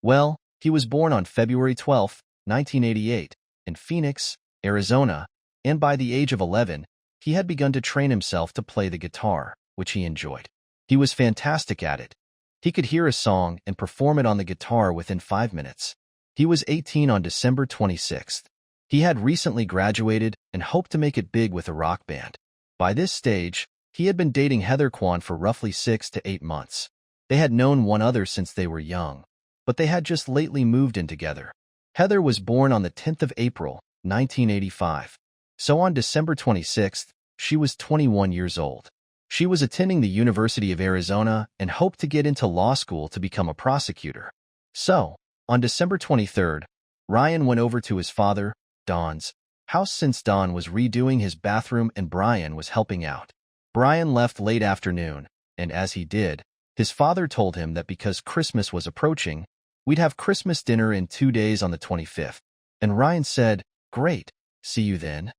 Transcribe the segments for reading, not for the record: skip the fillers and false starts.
Well, he was born on February 12, 1988, in Phoenix, Arizona, and by the age of 11, he had begun to train himself to play the guitar, which he enjoyed. He was fantastic at it. He could hear a song and perform it on the guitar within 5 minutes. He was 18 on December 26th. He had recently graduated and hoped to make it big with a rock band. By this stage, he had been dating Heather Quan for roughly 6 to 8 months. They had known one another since they were young, but they had just lately moved in together. Heather was born on the 10th of April, 1985. So on December 26th, she was 21 years old. She was attending the University of Arizona and hoped to get into law school to become a prosecutor. So, on December 23rd, Ryan went over to his father, Don's house since Don was redoing his bathroom and Brian was helping out. Brian left late afternoon, and as he did, his father told him that because Christmas was approaching, we'd have Christmas dinner in 2 days on the 25th. And Ryan said, "Great, see you then."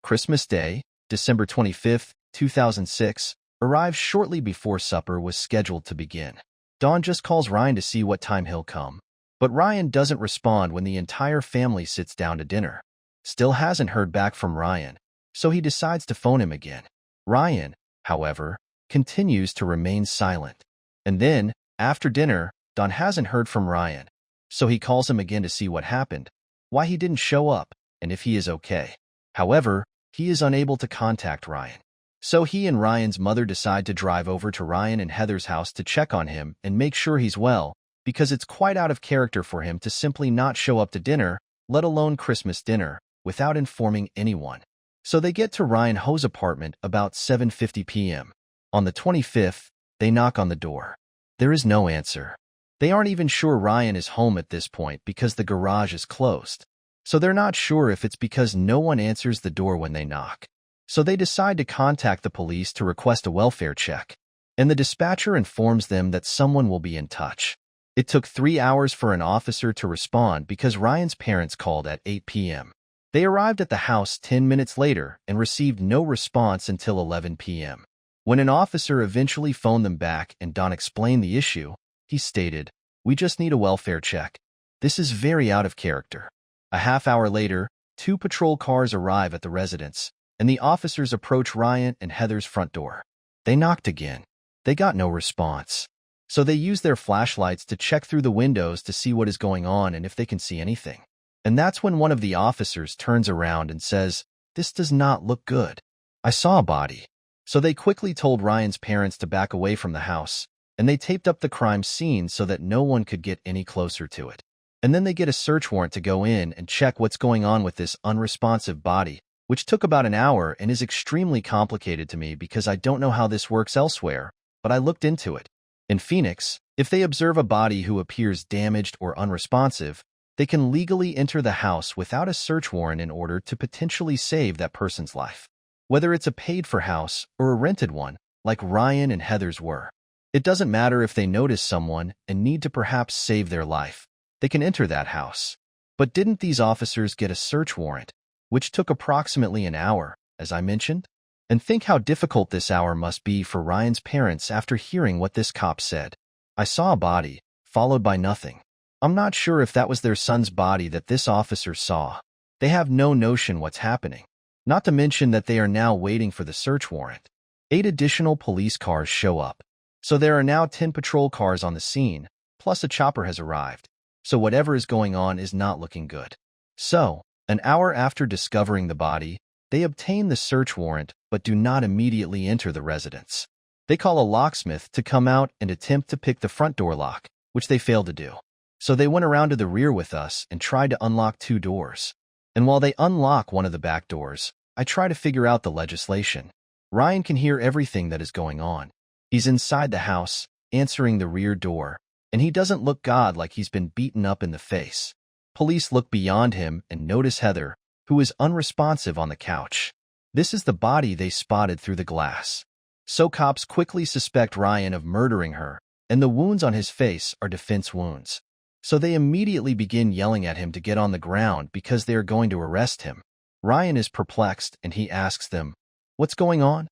Christmas Day, December 25th, 2006, arrived shortly before supper was scheduled to begin. Don just calls Ryan to see what time he'll come. But Ryan doesn't respond when the entire family sits down to dinner. Still hasn't heard back from Ryan, so he decides to phone him again. Ryan, however, continues to remain silent. And then, after dinner, Don hasn't heard from Ryan, so he calls him again to see what happened, why he didn't show up, and if he is okay. However, he is unable to contact Ryan. So he and Ryan's mother decide to drive over to Ryan and Heather's house to check on him and make sure he's well, because it's quite out of character for him to simply not show up to dinner, let alone Christmas dinner, without informing anyone. So they get to Ryan Ho's apartment about 7:50 p.m. On the 25th, they knock on the door. There is no answer. They aren't even sure Ryan is home at this point because the garage is closed. So they're not sure if it's because no one answers the door when they knock. So they decide to contact the police to request a welfare check, and the dispatcher informs them that someone will be in touch. It took 3 hours for an officer to respond because Ryan's parents called at 8 p.m. They arrived at the house 10 minutes later and received no response until 11 p.m. When an officer eventually phoned them back and Don explained the issue, he stated, "We just need a welfare check. This is very out of character." A half hour later, 2 patrol cars arrive at the residence, and the officers approach Ryan and Heather's front door. They knocked again. They got no response. So they use their flashlights to check through the windows to see what is going on and if they can see anything. And that's when one of the officers turns around and says, "This does not look good. I saw a body." So they quickly told Ryan's parents to back away from the house, and they taped up the crime scene so that no one could get any closer to it. And then they get a search warrant to go in and check what's going on with this unresponsive body, which took about an hour and is extremely complicated to me because I don't know how this works elsewhere, but I looked into it. In Phoenix, if they observe a body who appears damaged or unresponsive, they can legally enter the house without a search warrant in order to potentially save that person's life. Whether it's a paid-for house or a rented one, like Ryan and Heather's were. It doesn't matter if they notice someone and need to perhaps save their life. They can enter that house. But didn't these officers get a search warrant, which took approximately an hour, as I mentioned? And think how difficult this hour must be for Ryan's parents after hearing what this cop said. "I saw a body, followed by nothing." I'm not sure if that was their son's body that this officer saw. They have no notion what's happening. Not to mention that they are now waiting for the search warrant. 8 additional police cars show up. So there are now 10 patrol cars on the scene, plus a chopper has arrived. So whatever is going on is not looking good. So, an hour after discovering the body, they obtain the search warrant but do not immediately enter the residence. They call a locksmith to come out and attempt to pick the front door lock, which they failed to do. So they went around to the rear with us and tried to unlock 2 doors. And while they unlock one of the back doors, I try to figure out the legislation. Ryan can hear everything that is going on. He's inside the house, answering the rear door, and he doesn't look God like he's been beaten up in the face. Police look beyond him and notice Heather, who is unresponsive on the couch. This is the body they spotted through the glass. So cops quickly suspect Ryan of murdering her, and the wounds on his face are defense wounds. So they immediately begin yelling at him to get on the ground because they are going to arrest him. Ryan is perplexed and he asks them, "What's going on?"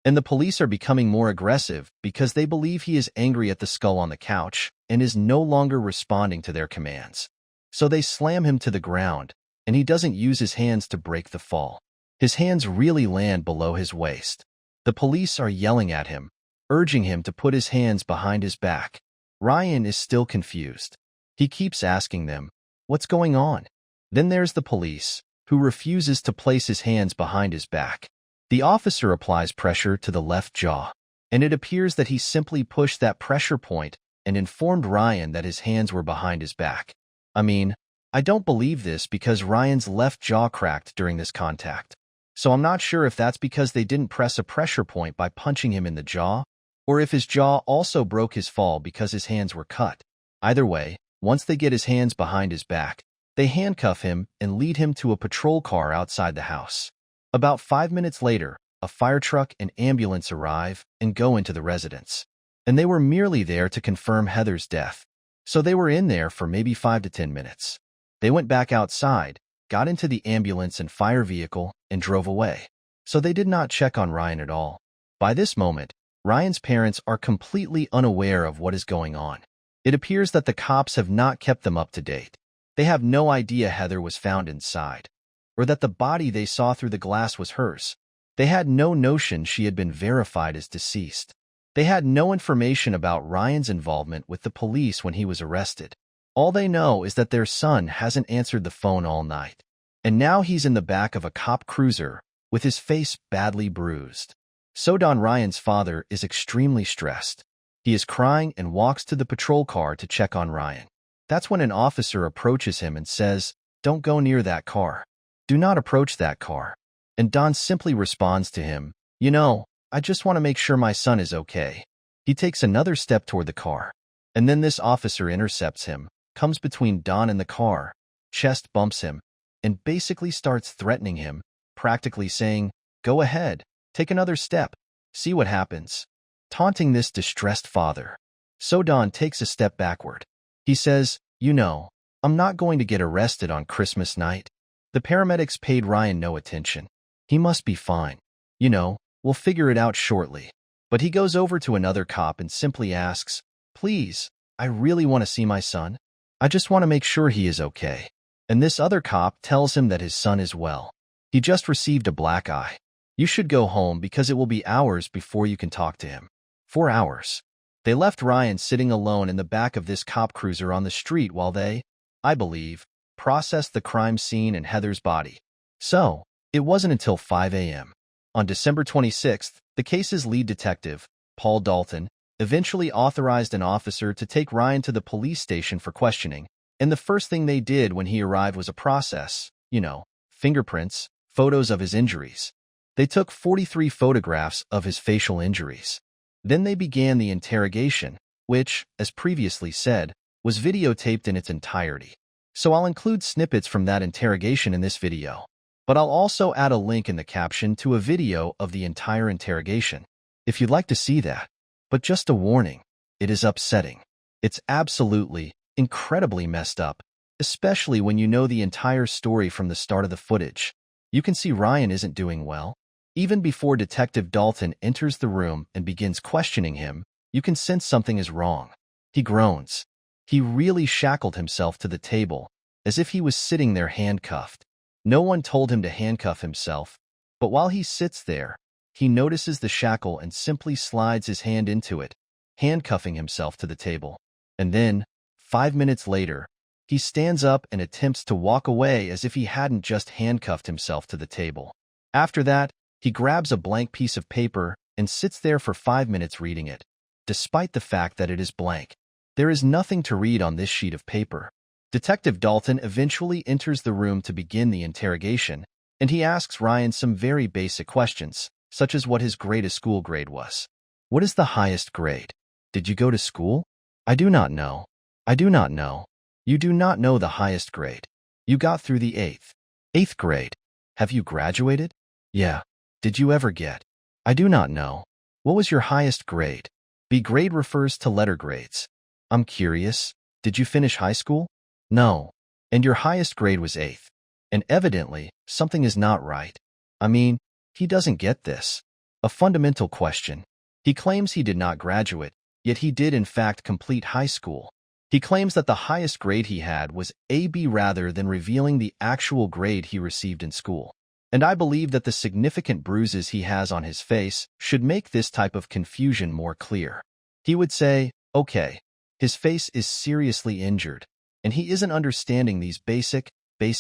And the police are becoming more aggressive because they believe he is angry at the skull on the couch and is no longer responding to their commands. So they slam him to the ground, and he doesn't use his hands to break the fall. His hands really land below his waist. The police are yelling at him, urging him to put his hands behind his back. Ryan is still confused. He keeps asking them, "What's going on?" Then there's the police, who refuses to place his hands behind his back. The officer applies pressure to the left jaw, and it appears that he simply pushed that pressure point and informed Ryan that his hands were behind his back. I mean, I don't believe this because Ryan's left jaw cracked during this contact. So I'm not sure if that's because they didn't press a pressure point by punching him in the jaw, or if his jaw also broke his fall because his hands were cut. Either way, once they get his hands behind his back, they handcuff him and lead him to a patrol car outside the house. About 5 minutes later, a fire truck and ambulance arrive and go into the residence. And they were merely there to confirm Heather's death. So they were in there for maybe 5 to 10 minutes. They went back outside, got into the ambulance and fire vehicle, and drove away. So they did not check on Ryan at all. By this moment, Ryan's parents are completely unaware of what is going on. It appears that the cops have not kept them up to date. They have no idea Heather was found inside, or that the body they saw through the glass was hers. They had no notion she had been verified as deceased. They had no information about Ryan's involvement with the police when he was arrested. All they know is that their son hasn't answered the phone all night, and now he's in the back of a cop cruiser with his face badly bruised. So Don Ryan's father is extremely stressed. He is crying and walks to the patrol car to check on Ryan. That's when an officer approaches him and says, "Don't go near that car. Do not approach that car." And Don simply responds to him, "You know, I just want to make sure my son is okay." He takes another step toward the car, and then this officer intercepts him, comes between Don and the car, chest bumps him, and basically starts threatening him, practically saying, "Go ahead, take another step, see what happens," taunting this distressed father. So Don takes a step backward. He says, "You know, I'm not going to get arrested on Christmas night." The paramedics paid Ryan no attention. He must be fine. You know, we'll figure it out shortly. But he goes over to another cop and simply asks, "Please, I really want to see my son. I just want to make sure he is okay." And this other cop tells him that his son is well. He just received a black eye. "You should go home because it will be hours before you can talk to him." 4 hours. They left Ryan sitting alone in the back of this cop cruiser on the street while they, I believe, processed the crime scene and Heather's body. So, it wasn't until 5 a.m. On December 26th, the case's lead detective, Paul Dalton, eventually authorized an officer to take Ryan to the police station for questioning, and the first thing they did when he arrived was a process, fingerprints, photos of his injuries. They took 43 photographs of his facial injuries. Then they began the interrogation, which, as previously said, was videotaped in its entirety. So I'll include snippets from that interrogation in this video. But I'll also add a link in the caption to a video of the entire interrogation, if you'd like to see that. But just a warning, it is upsetting. It's absolutely, incredibly messed up, especially when you know the entire story from the start of the footage. You can see Ryan isn't doing well. Even before Detective Dalton enters the room and begins questioning him, you can sense something is wrong. He groans. He really shackled himself to the table, as if he was sitting there handcuffed. No one told him to handcuff himself, but while he sits there, he notices the shackle and simply slides his hand into it, handcuffing himself to the table. And then, 5 minutes later, he stands up and attempts to walk away as if he hadn't just handcuffed himself to the table. After that, he grabs a blank piece of paper and sits there for 5 minutes reading it. Despite the fact that it is blank, there is nothing to read on this sheet of paper. Detective Dalton eventually enters the room to begin the interrogation, and he asks Ryan some very basic questions, such as what his greatest school grade was. "What is the highest grade? Did you go to school?" "I do not know." "I do not know." "You do not know the highest grade. You got through the 8th grade. Have you graduated?" "Yeah." "Did you ever get?" "I do not know." "What was your highest grade?" B grade refers to letter grades. "I'm curious. Did you finish high school?" "No." "And your highest grade was 8th. And evidently, something is not right. I mean, he doesn't get this. A fundamental question. He claims he did not graduate, yet he did in fact complete high school. He claims that the highest grade he had was AB rather than revealing the actual grade he received in school. And I believe that the significant bruises he has on his face should make this type of confusion more clear. He would say, okay, his face is seriously injured, and he isn't understanding these basic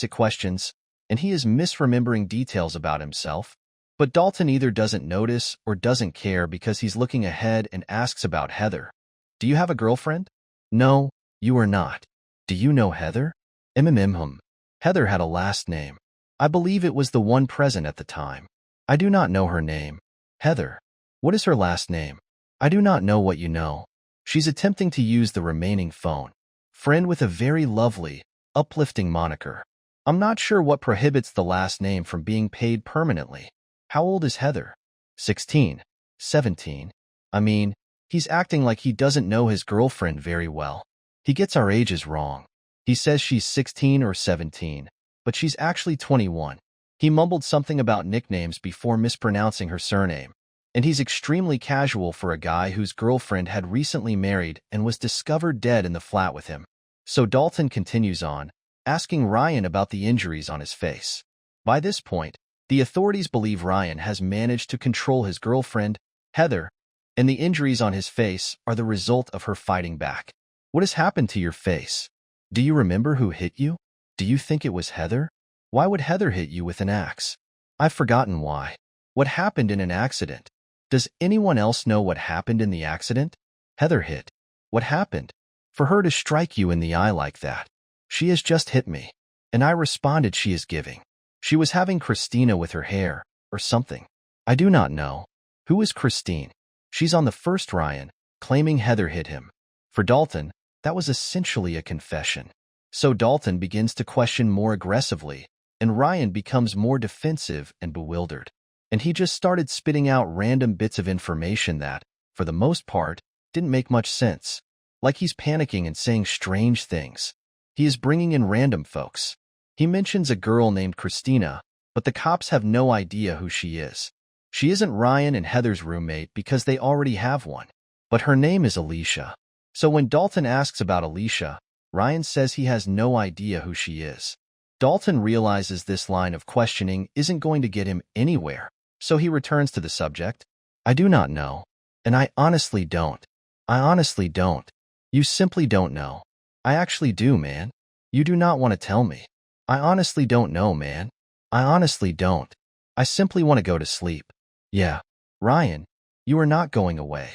questions, and he is misremembering details about himself. But Dalton either doesn't notice or doesn't care because he's looking ahead and asks about Heather. Do you have a girlfriend? No, you are not. Do you know Heather? Heather had a last name. I believe it was the one present at the time. I do not know her name. Heather. What is her last name? I do not know what you know. She's attempting to use the remaining phone. Friend with a very lovely, uplifting moniker. I'm not sure what prohibits the last name from being paid permanently. How old is Heather? 16. 17. I mean, he's acting like he doesn't know his girlfriend very well. He gets our ages wrong. He says she's 16 or 17, but she's actually 21. He mumbled something about nicknames before mispronouncing her surname. And he's extremely casual for a guy whose girlfriend had recently married and was discovered dead in the flat with him. So Dalton continues on, asking Ryan about the injuries on his face. By this point, the authorities believe Ryan has managed to control his girlfriend, Heather, and the injuries on his face are the result of her fighting back. What has happened to your face? Do you remember who hit you? Do you think it was Heather? Why would Heather hit you with an axe? I've forgotten why. What happened in an accident? Does anyone else know what happened in the accident? Heather hit. What happened? For her to strike you in the eye like that. She has just hit me. And I responded she is giving. She was having Christina with her hair, or something. I do not know. Who is Christine? She's on the first Ryan, claiming Heather hit him. For Dalton, that was essentially a confession. So Dalton begins to question more aggressively, and Ryan becomes more defensive and bewildered. And he just started spitting out random bits of information that, for the most part, didn't make much sense. Like he's panicking and saying strange things. He is bringing in random folks. He mentions a girl named Christina, but the cops have no idea who she is. She isn't Ryan and Heather's roommate because they already have one. But her name is Alicia. So when Dalton asks about Alicia, Ryan says he has no idea who she is. Dalton realizes this line of questioning isn't going to get him anywhere, so he returns to the subject. I do not know. And I honestly don't. I honestly don't. You simply don't know. I actually do, man. You do not want to tell me. I honestly don't know, man. I honestly don't. I simply want to go to sleep. Yeah. Ryan, you are not going away.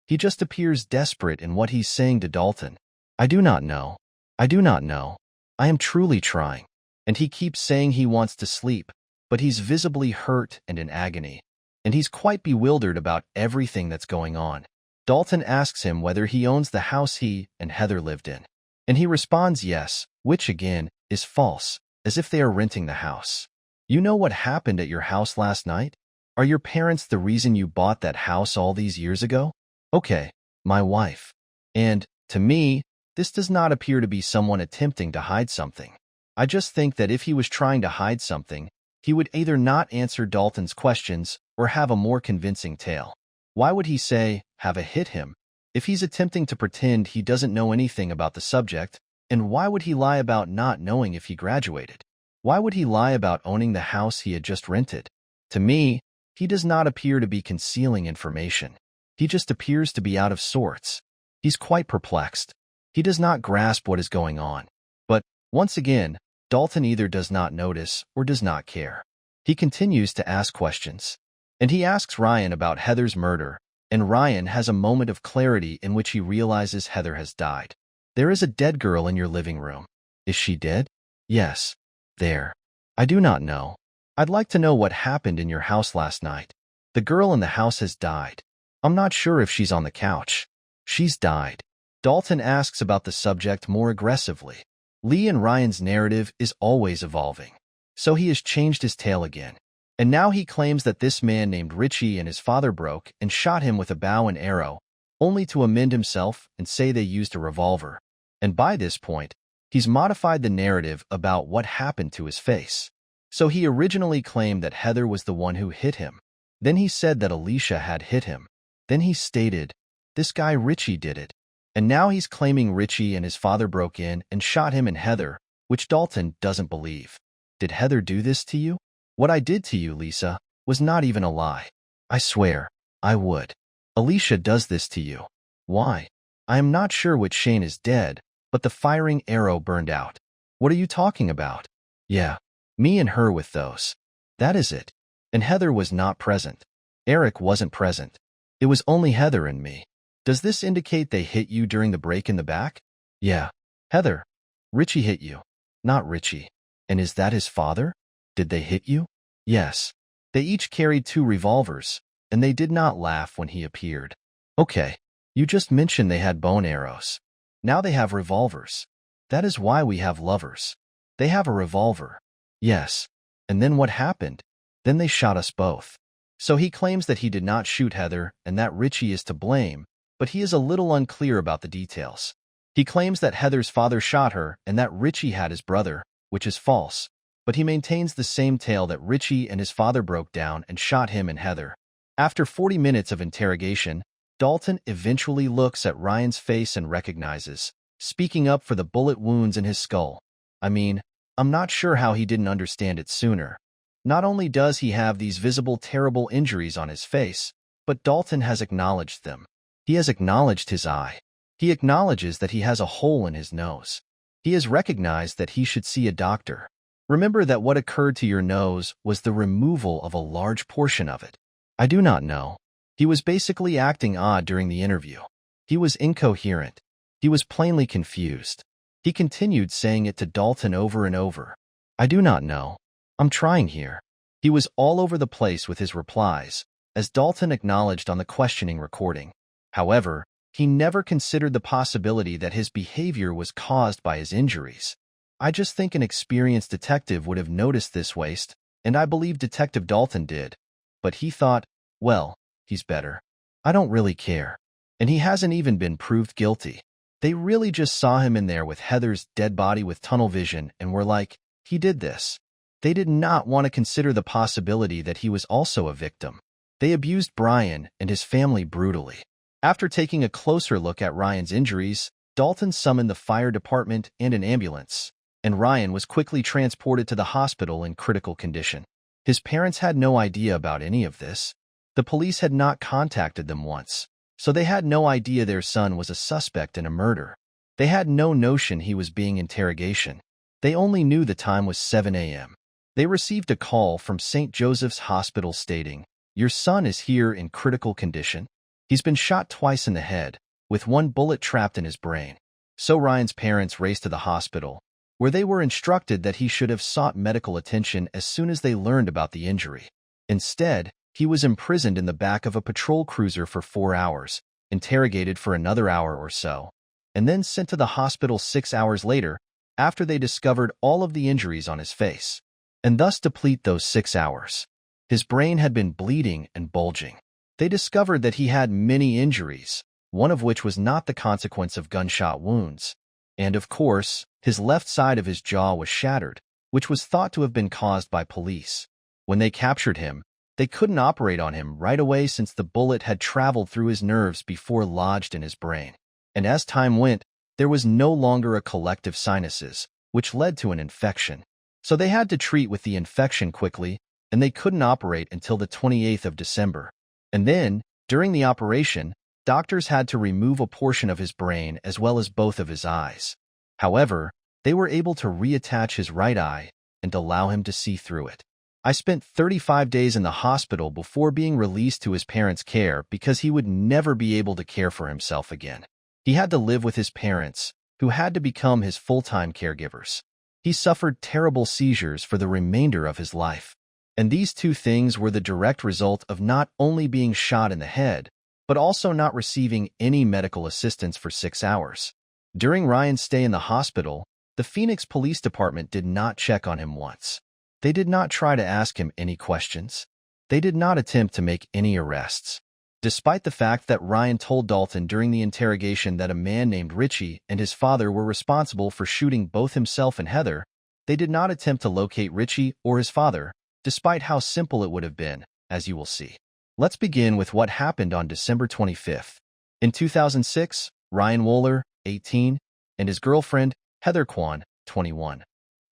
He just appears desperate in what he's saying to Dalton. I do not know. I do not know. I am truly trying. And he keeps saying he wants to sleep, but he's visibly hurt and in agony. And he's quite bewildered about everything that's going on. Dalton asks him whether he owns the house he and Heather lived in. And he responds yes, which again is false, as if they are renting the house. You know what happened at your house last night? Are your parents the reason you bought that house all these years ago? Okay, my wife. And, to me, this does not appear to be someone attempting to hide something. I just think that if he was trying to hide something, he would either not answer Dalton's questions or have a more convincing tale. Why would he say, have a hit him, if he's attempting to pretend he doesn't know anything about the subject? And why would he lie about not knowing if he graduated? Why would he lie about owning the house he had just rented? To me, he does not appear to be concealing information. He just appears to be out of sorts. He's quite perplexed. He does not grasp what is going on. But, once again, Dalton either does not notice or does not care. He continues to ask questions. And he asks Ryan about Heather's murder, and Ryan has a moment of clarity in which he realizes Heather has died. There is a dead girl in your living room. Is she dead? Yes. There. I do not know. I'd like to know what happened in your house last night. The girl in the house has died. I'm not sure if she's on the couch. She's died. Dalton asks about the subject more aggressively. Lee and Ryan's narrative is always evolving. So he has changed his tale again. And now he claims that this man named Richie and his father broke and shot him with a bow and arrow, only to amend himself and say they used a revolver. And by this point, he's modified the narrative about what happened to his face. So he originally claimed that Heather was the one who hit him. Then he said that Alicia had hit him. Then he stated, "This guy Richie did it." And now he's claiming Richie and his father broke in and shot him and Heather, which Dalton doesn't believe. Did Heather do this to you? What I did to you, Lisa, was not even a lie. I swear, I would. Alicia does this to you. Why? I am not sure which Shane is dead, but the firing arrow burned out. What are you talking about? Yeah, me and her with those. That is it. And Heather was not present. Eric wasn't present. It was only Heather and me. Does this indicate they hit you during the break in the back? Yeah. Heather. Richie hit you. Not Richie. And is that his father? Did they hit you? Yes. They each carried 2 revolvers, and they did not laugh when he appeared. Okay. You just mentioned they had bone arrows. Now they have revolvers. That is why we have lovers. They have a revolver. Yes. And then what happened? Then they shot us both. So he claims that he did not shoot Heather and that Richie is to blame, but he is a little unclear about the details. He claims that Heather's father shot her and that Richie had his brother, which is false, but he maintains the same tale that Richie and his father broke down and shot him and Heather. After 40 minutes of interrogation, Dalton eventually looks at Ryan's face and recognizes, speaking up for the bullet wounds in his skull. I mean, I'm not sure how he didn't understand it sooner. Not only does he have these visible terrible injuries on his face, but Dalton has acknowledged them. He has acknowledged his eye. He acknowledges that he has a hole in his nose. He has recognized that he should see a doctor. Remember that what occurred to your nose was the removal of a large portion of it. I do not know. He was basically acting odd during the interview. He was incoherent. He was plainly confused. He continued saying it to Dalton over and over. I do not know. I'm trying here. He was all over the place with his replies, as Dalton acknowledged on the questioning recording. However, he never considered the possibility that his behavior was caused by his injuries. I just think an experienced detective would have noticed this waste, and I believe Detective Dalton did. But he thought, well, he's better. I don't really care. And he hasn't even been proved guilty. They really just saw him in there with Heather's dead body with tunnel vision and were like, he did this. They did not want to consider the possibility that he was also a victim. They abused Brian and his family brutally. After taking a closer look at Ryan's injuries, Dalton summoned the fire department and an ambulance, and Ryan was quickly transported to the hospital in critical condition. His parents had no idea about any of this. The police had not contacted them once, so they had no idea their son was a suspect in a murder. They had no notion he was being interrogated. They only knew the time was 7 a.m. They received a call from St. Joseph's Hospital stating, "Your son is here in critical condition. He's been shot twice in the head, with 1 bullet trapped in his brain." So Ryan's parents raced to the hospital, where they were instructed that he should have sought medical attention as soon as they learned about the injury. Instead, he was imprisoned in the back of a patrol cruiser for 4 hours, interrogated for another hour or so, and then sent to the hospital 6 hours later after they discovered all of the injuries on his face, and thus deplete those 6 hours. His brain had been bleeding and bulging. They discovered that he had many injuries, one of which was not the consequence of gunshot wounds. And of course, his left side of his jaw was shattered, which was thought to have been caused by police. When they captured him, they couldn't operate on him right away since the bullet had traveled through his nerves before lodged in his brain. And as time went, there was no longer a collective sinuses, which led to an infection. So they had to treat with the infection quickly, and they couldn't operate until the 28th of December. And then, during the operation, doctors had to remove a portion of his brain as well as both of his eyes. However, they were able to reattach his right eye and allow him to see through it. I spent 35 days in the hospital before being released to his parents' care because he would never be able to care for himself again. He had to live with his parents, who had to become his full-time caregivers. He suffered terrible seizures for the remainder of his life. And these 2 things were the direct result of not only being shot in the head, but also not receiving any medical assistance for 6 hours. During Ryan's stay in the hospital, the Phoenix Police Department did not check on him once. They did not try to ask him any questions. They did not attempt to make any arrests. Despite the fact that Ryan told Dalton during the interrogation that a man named Richie and his father were responsible for shooting both himself and Heather, they did not attempt to locate Richie or his father, despite how simple it would have been, as you will see. Let's begin with what happened on December 25th. In 2006, Ryan Wohler, 18, and his girlfriend, Heather Quan, 21,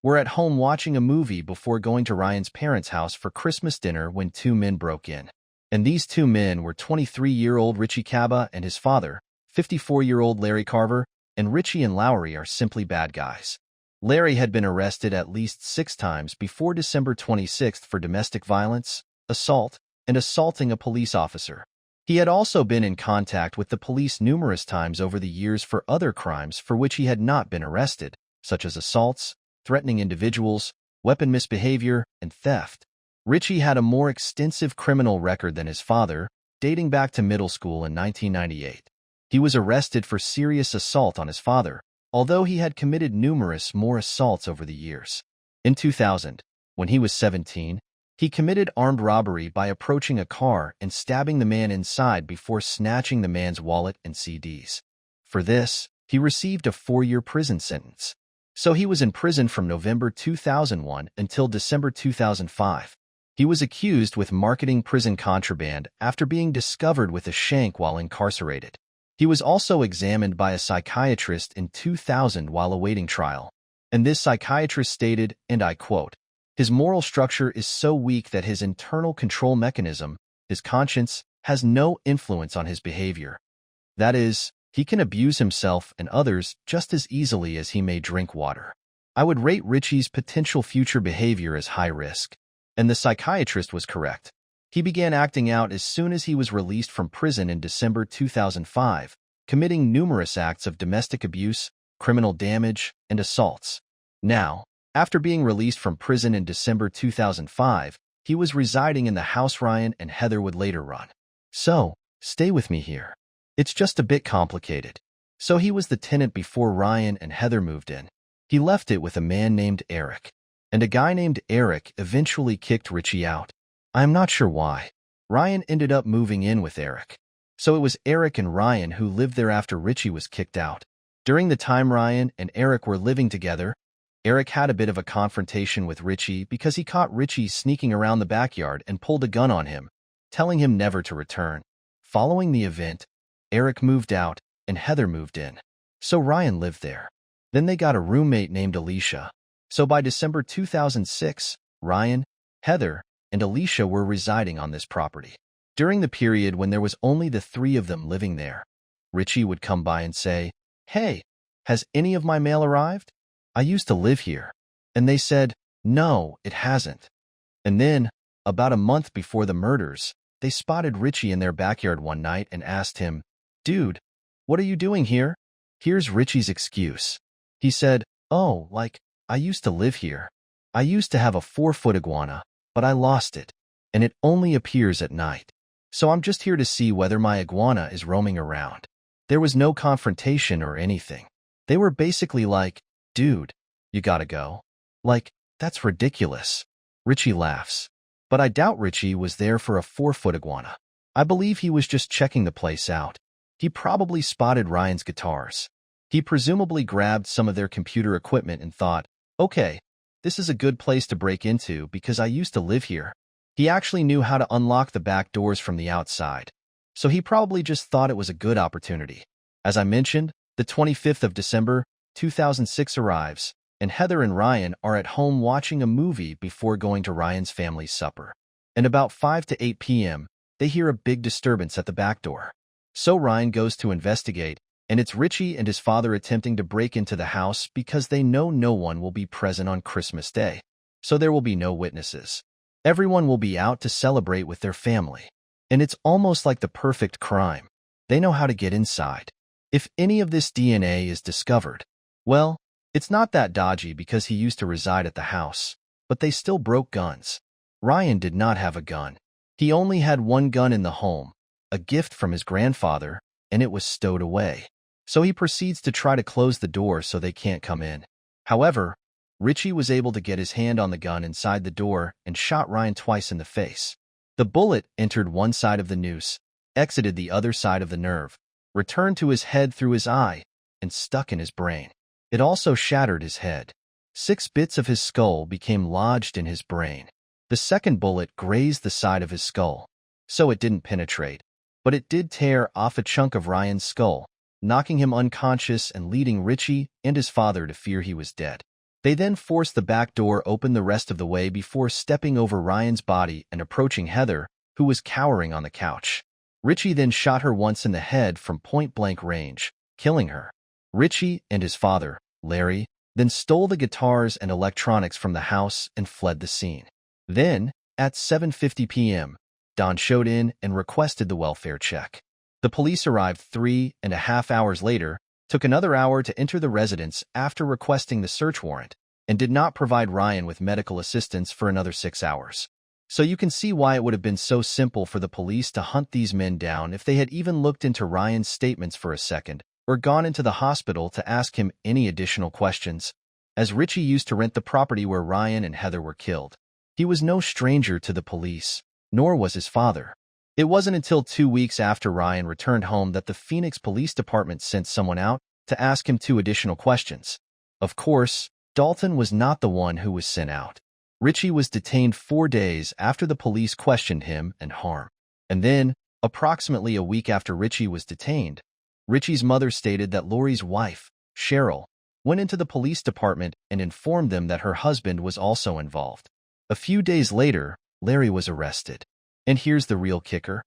were at home watching a movie before going to Ryan's parents' house for Christmas dinner when two men broke in. And these two men were 23-year-old Richie Kaba and his father, 54-year-old Larry Carver, and Richie and Lowry are simply bad guys. Larry had been arrested at least 6 times before December 26th for domestic violence, assault, and assaulting a police officer. He had also been in contact with the police numerous times over the years for other crimes for which he had not been arrested, such as assaults, threatening individuals, weapon misbehavior, and theft. Richie had a more extensive criminal record than his father, dating back to middle school in 1998. He was arrested for serious assault on his father, although he had committed numerous more assaults over the years. In 2000, when he was 17, he committed armed robbery by approaching a car and stabbing the man inside before snatching the man's wallet and CDs. For this, he received a 4-year prison sentence. So he was in prison from November 2001 until December 2005. He was accused with marketing prison contraband after being discovered with a shank while incarcerated. He was also examined by a psychiatrist in 2000 while awaiting trial. And this psychiatrist stated, and I quote, "His moral structure is so weak that his internal control mechanism, his conscience, has no influence on his behavior. That is, he can abuse himself and others just as easily as he may drink water. I would rate Richie's potential future behavior as high risk." And the psychiatrist was correct. He began acting out as soon as he was released from prison in December 2005, committing numerous acts of domestic abuse, criminal damage, and assaults. Now, after being released from prison in December 2005, he was residing in the house Ryan and Heather would later run. So, stay with me here. It's just a bit complicated. So he was the tenant before Ryan and Heather moved in. He left it with a man named Eric. And a guy named Eric eventually kicked Richie out. I am not sure why. Ryan ended up moving in with Eric. So it was Eric and Ryan who lived there after Richie was kicked out. During the time Ryan and Eric were living together, Eric had a bit of a confrontation with Richie because he caught Richie sneaking around the backyard and pulled a gun on him, telling him never to return. Following the event, Eric moved out and Heather moved in. So Ryan lived there. Then they got a roommate named Alicia. So by December 2006, Ryan, Heather, and Alicia were residing on this property. During the period when there was only the 3 of them living there, Richie would come by and say, "Hey, has any of my mail arrived? I used to live here." And they said, "No, it hasn't." And then, about a month before the murders, they spotted Richie in their backyard one night and asked him, "Dude, what are you doing here?" Here's Richie's excuse. He said, "Oh, I used to live here. I used to have a 4-foot iguana, but I lost it, and it only appears at night. So I'm just here to see whether my iguana is roaming around." There was no confrontation or anything. They were basically like, "Dude, you gotta go." That's ridiculous. Richie laughs. But I doubt Richie was there for a 4-foot iguana. I believe he was just checking the place out. He probably spotted Ryan's guitars. He presumably grabbed some of their computer equipment and thought, "Okay, this is a good place to break into because I used to live here." He actually knew how to unlock the back doors from the outside. So he probably just thought it was a good opportunity. As I mentioned, the 25th of December, 2006 arrives, and Heather and Ryan are at home watching a movie before going to Ryan's family's supper. And about 5 to 8 p.m., they hear a big disturbance at the back door. So Ryan goes to investigate, and it's Richie and his father attempting to break into the house because they know no one will be present on Christmas Day. So there will be no witnesses. Everyone will be out to celebrate with their family. And it's almost like the perfect crime. They know how to get inside. If any of this DNA is discovered, well, it's not that dodgy because he used to reside at the house. But they still broke guns. Ryan did not have a gun. He only had one gun in the home, a gift from his grandfather, and it was stowed away. So he proceeds to try to close the door so they can't come in. However, Richie was able to get his hand on the gun inside the door and shot Ryan twice in the face. The bullet entered one side of the noose, exited the other side of the nerve, returned to his head through his eye, and stuck in his brain. It also shattered his head. 6 bits of his skull became lodged in his brain. The second bullet grazed the side of his skull. so it didn't penetrate. But it did tear off a chunk of Ryan's skull, knocking him unconscious and leading Richie and his father to fear he was dead. They then forced the back door open the rest of the way before stepping over Ryan's body and approaching Heather, who was cowering on the couch. Richie then shot her once in the head from point-blank range, killing her. Richie and his father, Larry, then stole the guitars and electronics from the house and fled the scene. Then, at 7:50 p.m., Don showed in and requested the welfare check. The police arrived 3.5 hours later, took another hour to enter the residence after requesting the search warrant, and did not provide Ryan with medical assistance for another 6 hours. So you can see why it would have been so simple for the police to hunt these men down if they had even looked into Ryan's statements for a second, or gone into the hospital to ask him any additional questions, as Richie used to rent the property where Ryan and Heather were killed. He was no stranger to the police, nor was his father. It wasn't until 2 weeks after Ryan returned home that the Phoenix Police Department sent someone out to ask him 2 additional questions. Of course, Dalton was not the one who was sent out. Richie was detained 4 days after the police questioned him and Harm. And then, approximately a week after Richie was detained, Richie's mother stated that Lori's wife, Cheryl, went into the police department and informed them that her husband was also involved. A few days later, Larry was arrested. And here's the real kicker.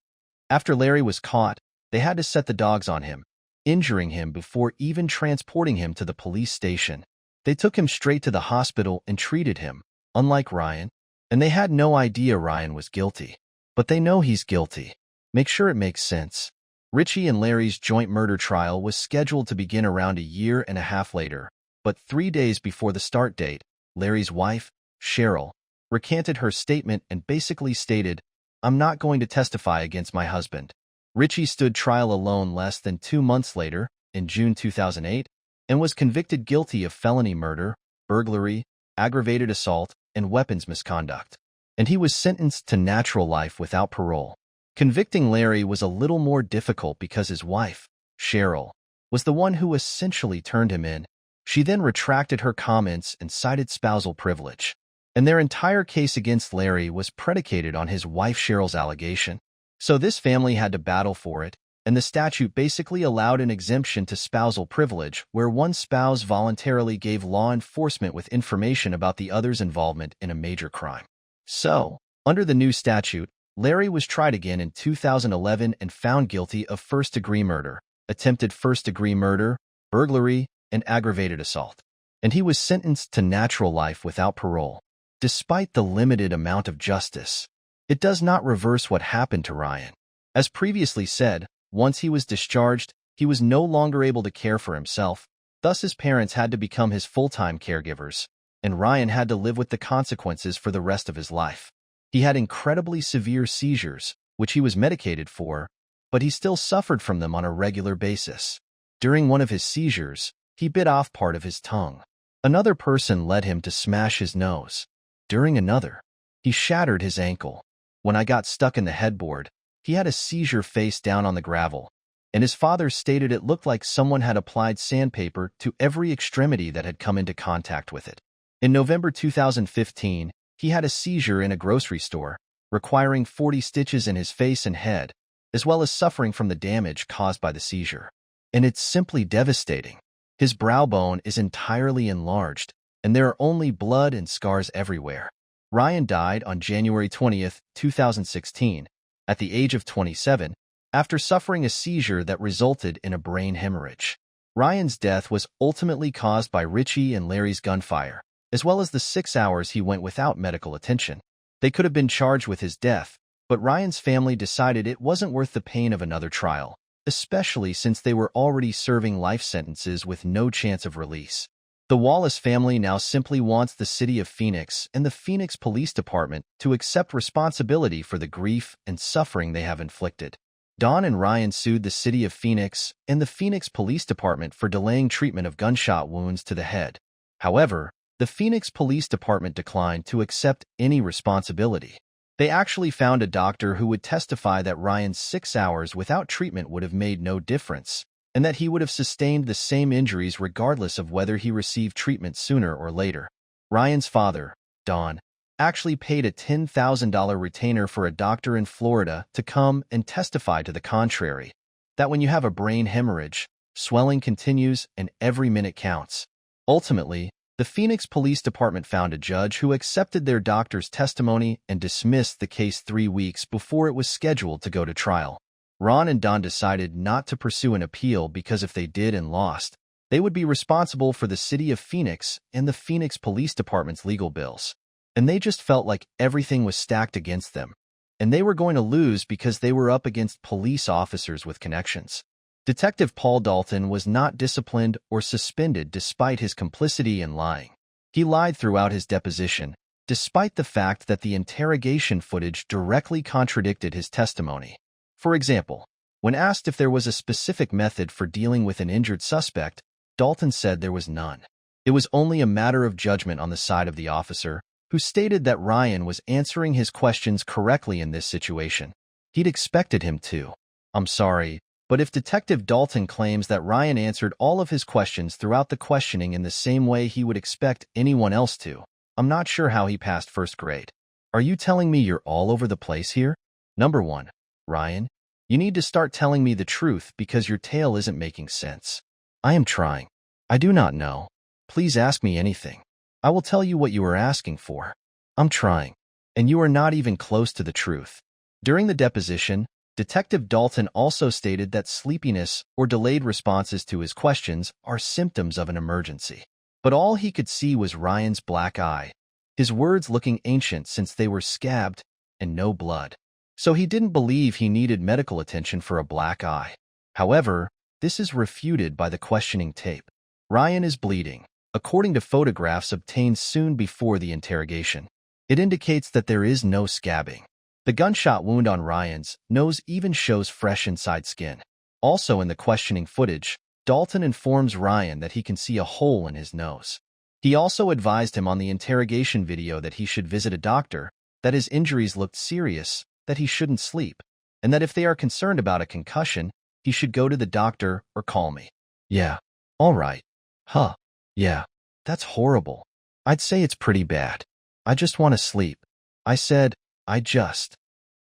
After Larry was caught, they had to set the dogs on him, injuring him before even transporting him to the police station. They took him straight to the hospital and treated him, unlike Ryan, and they had no idea Ryan was guilty. But they know he's guilty. Make sure it makes sense. Richie and Larry's joint murder trial was scheduled to begin around a year and a half later, but 3 days before the start date, Larry's wife, Cheryl, recanted her statement and basically stated, "I'm not going to testify against my husband." Richie stood trial alone less than 2 months later, in June 2008, and was convicted guilty of felony murder, burglary, aggravated assault, and weapons misconduct. And he was sentenced to natural life without parole. Convicting Larry was a little more difficult because his wife, Cheryl, was the one who essentially turned him in. She then retracted her comments and cited spousal privilege. And their entire case against Larry was predicated on his wife Cheryl's allegation. So this family had to battle for it, and the statute basically allowed an exemption to spousal privilege where one spouse voluntarily gave law enforcement with information about the other's involvement in a major crime. So, under the new statute, Larry was tried again in 2011 and found guilty of first-degree murder, attempted first-degree murder, burglary, and aggravated assault. And he was sentenced to natural life without parole. Despite the limited amount of justice, it does not reverse what happened to Ryan. As previously said, once he was discharged, he was no longer able to care for himself, thus his parents had to become his full-time caregivers, and Ryan had to live with the consequences for the rest of his life. He had incredibly severe seizures, which he was medicated for, but he still suffered from them on a regular basis. During one of his seizures, he bit off part of his tongue. Another person led him to smash his nose. During another, he shattered his ankle. When I got stuck in the headboard, he had a seizure face down on the gravel, and his father stated it looked like someone had applied sandpaper to every extremity that had come into contact with it. In November 2015, he had a seizure in a grocery store, requiring 40 stitches in his face and head, as well as suffering from the damage caused by the seizure. And it's simply devastating. His brow bone is entirely enlarged, and there are only blood and scars everywhere. Ryan died on January 20th, 2016, at the age of 27, after suffering a seizure that resulted in a brain hemorrhage. Ryan's death was ultimately caused by Richie and Larry's gunfire, as well as the 6 hours he went without medical attention. They could have been charged with his death, but Ryan's family decided it wasn't worth the pain of another trial, especially since they were already serving life sentences with no chance of release. The Wallace family now simply wants the city of Phoenix and the Phoenix Police Department to accept responsibility for the grief and suffering they have inflicted. Don and Ryan sued the city of Phoenix and the Phoenix Police Department for delaying treatment of gunshot wounds to the head. However, the Phoenix Police Department declined to accept any responsibility. They actually found a doctor who would testify that Ryan's 6 hours without treatment would have made no difference, and that he would have sustained the same injuries regardless of whether he received treatment sooner or later. Ryan's father, Don, actually paid a $10,000 retainer for a doctor in Florida to come and testify to the contrary, that when you have a brain hemorrhage, swelling continues and every minute counts. Ultimately, the Phoenix Police Department found a judge who accepted their doctor's testimony and dismissed the case 3 weeks before it was scheduled to go to trial. Ron and Don decided not to pursue an appeal because if they did and lost, they would be responsible for the city of Phoenix and the Phoenix Police Department's legal bills. And they just felt like everything was stacked against them, and they were going to lose because they were up against police officers with connections. Detective Paul Dalton was not disciplined or suspended despite his complicity in lying. He lied throughout his deposition, despite the fact that the interrogation footage directly contradicted his testimony. For example, when asked if there was a specific method for dealing with an injured suspect, Dalton said there was none. It was only a matter of judgment on the side of the officer, who stated that Ryan was answering his questions correctly in this situation. He'd expected him to. I'm sorry, but if Detective Dalton claims that Ryan answered all of his questions throughout the questioning in the same way he would expect anyone else to, I'm not sure how he passed first grade. Are you telling me you're all over the place here? Number 1. Ryan, you need to start telling me the truth because your tale isn't making sense. I am trying. I do not know. Please ask me anything. I will tell you what you are asking for. I'm trying. And you are not even close to the truth. During the deposition, Detective Dalton also stated that sleepiness or delayed responses to his questions are symptoms of an emergency. But all he could see was Ryan's black eye, his words looking ancient since they were scabbed and no blood. So he didn't believe he needed medical attention for a black eye. However, this is refuted by the questioning tape. Ryan is bleeding, according to photographs obtained soon before the interrogation. It indicates that there is no scabbing. The gunshot wound on Ryan's nose even shows fresh inside skin. Also in the questioning footage, Dalton informs Ryan that he can see a hole in his nose. He also advised him on the interrogation video that he should visit a doctor, that his injuries looked serious, that he shouldn't sleep, and that if they are concerned about a concussion, he should go to the doctor or call me. Yeah. All right. Huh. Yeah. That's horrible. I'd say it's pretty bad. I just want to sleep. I said,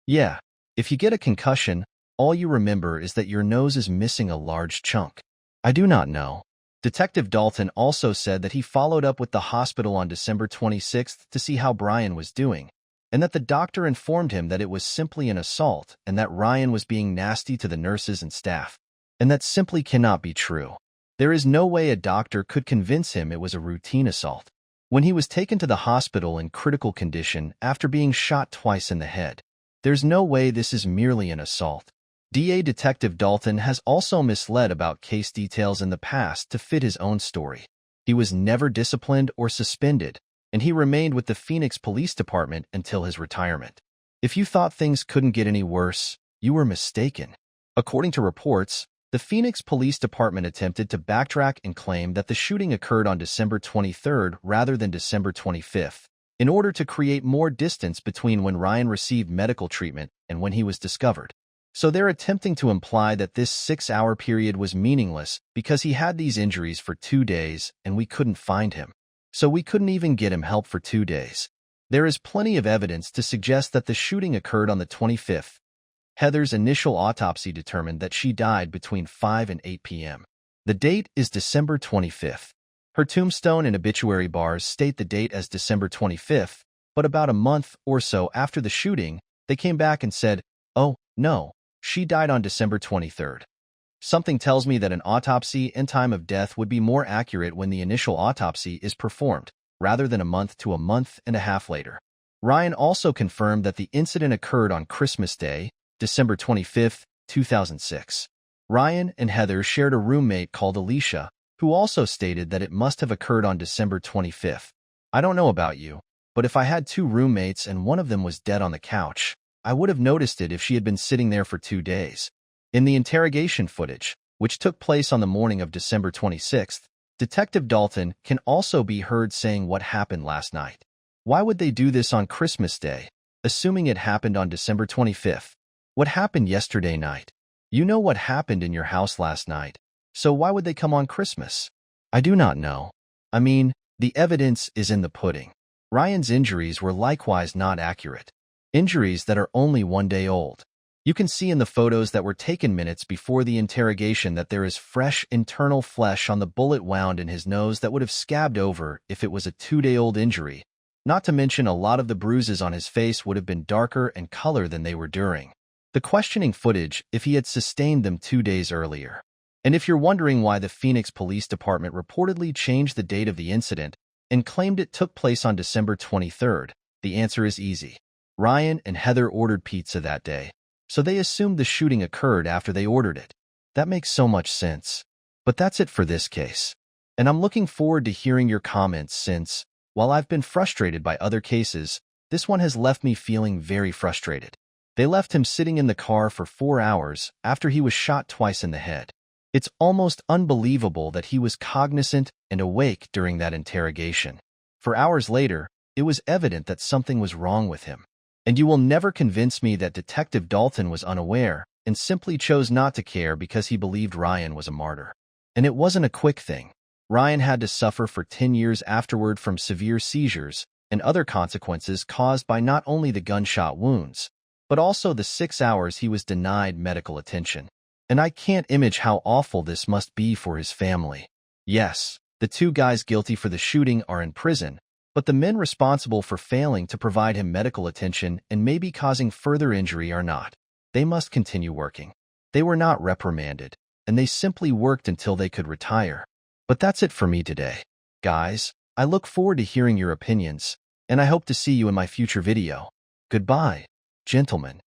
Yeah. If you get a concussion, all you remember is that your nose is missing a large chunk. I do not know. Detective Dalton also said that he followed up with the hospital on December 26th to see how Brian was doing, and that the doctor informed him that it was simply an assault and that Ryan was being nasty to the nurses and staff. And that simply cannot be true. There is no way a doctor could convince him it was a routine assault. When he was taken to the hospital in critical condition after being shot twice in the head, there's no way this is merely an assault. DA Detective Dalton has also misled about case details in the past to fit his own story. He was never disciplined or suspended, and he remained with the Phoenix Police Department until his retirement. If you thought things couldn't get any worse, you were mistaken. According to reports, the Phoenix Police Department attempted to backtrack and claim that the shooting occurred on December 23rd rather than December 25th, in order to create more distance between when Ryan received medical treatment and when he was discovered. So they're attempting to imply that this 6-hour period was meaningless because he had these injuries for 2 days and we couldn't find him. So we couldn't even get him help for 2 days. There is plenty of evidence to suggest that the shooting occurred on the 25th. Heather's initial autopsy determined that she died between 5 and 8 p.m. The date is December 25th. Her tombstone and obituary bars state the date as December 25th, but about a month or so after the shooting, they came back and said, "Oh, no, she died on December 23rd. Something tells me that an autopsy and time of death would be more accurate when the initial autopsy is performed, rather than a month to a month and a half later. Ryan also confirmed that the incident occurred on Christmas Day, December 25th, 2006. Ryan and Heather shared a roommate called Alicia, who also stated that it must have occurred on December 25th. I don't know about you, but if I had 2 roommates and one of them was dead on the couch, I would have noticed it if she had been sitting there for 2 days. In the interrogation footage, which took place on the morning of December 26th, Detective Dalton can also be heard saying what happened last night. Why would they do this on Christmas Day, assuming it happened on December 25th? What happened yesterday night? You know what happened in your house last night, so why would they come on Christmas? I do not know. I mean, the evidence is in the pudding. Ryan's injuries were likewise not accurate. Injuries that are only 1 day old. You can see in the photos that were taken minutes before the interrogation that there is fresh internal flesh on the bullet wound in his nose that would have scabbed over if it was a 2-day-old injury. Not to mention a lot of the bruises on his face would have been darker in color than they were during the questioning footage if he had sustained them 2 days earlier. And if you're wondering why the Phoenix Police Department reportedly changed the date of the incident and claimed it took place on December 23rd, the answer is easy. Ryan and Heather ordered pizza that day, so they assumed the shooting occurred after they ordered it. That makes so much sense. But that's it for this case. And I'm looking forward to hearing your comments since, while I've been frustrated by other cases, this one has left me feeling very frustrated. They left him sitting in the car for 4 hours after he was shot twice in the head. It's almost unbelievable that he was cognizant and awake during that interrogation. For hours later, it was evident that something was wrong with him. And you will never convince me that Detective Dalton was unaware and simply chose not to care because he believed Ryan was a martyr. And it wasn't a quick thing. Ryan had to suffer for 10 years afterward from severe seizures and other consequences caused by not only the gunshot wounds, but also the 6 hours he was denied medical attention. And I can't imagine how awful this must be for his family. Yes, the 2 guys guilty for the shooting are in prison, but the men responsible for failing to provide him medical attention and maybe causing further injury are not. They must continue working. They were not reprimanded, and they simply worked until they could retire. But that's it for me today. Guys, I look forward to hearing your opinions, and I hope to see you in my future video. Goodbye, gentlemen.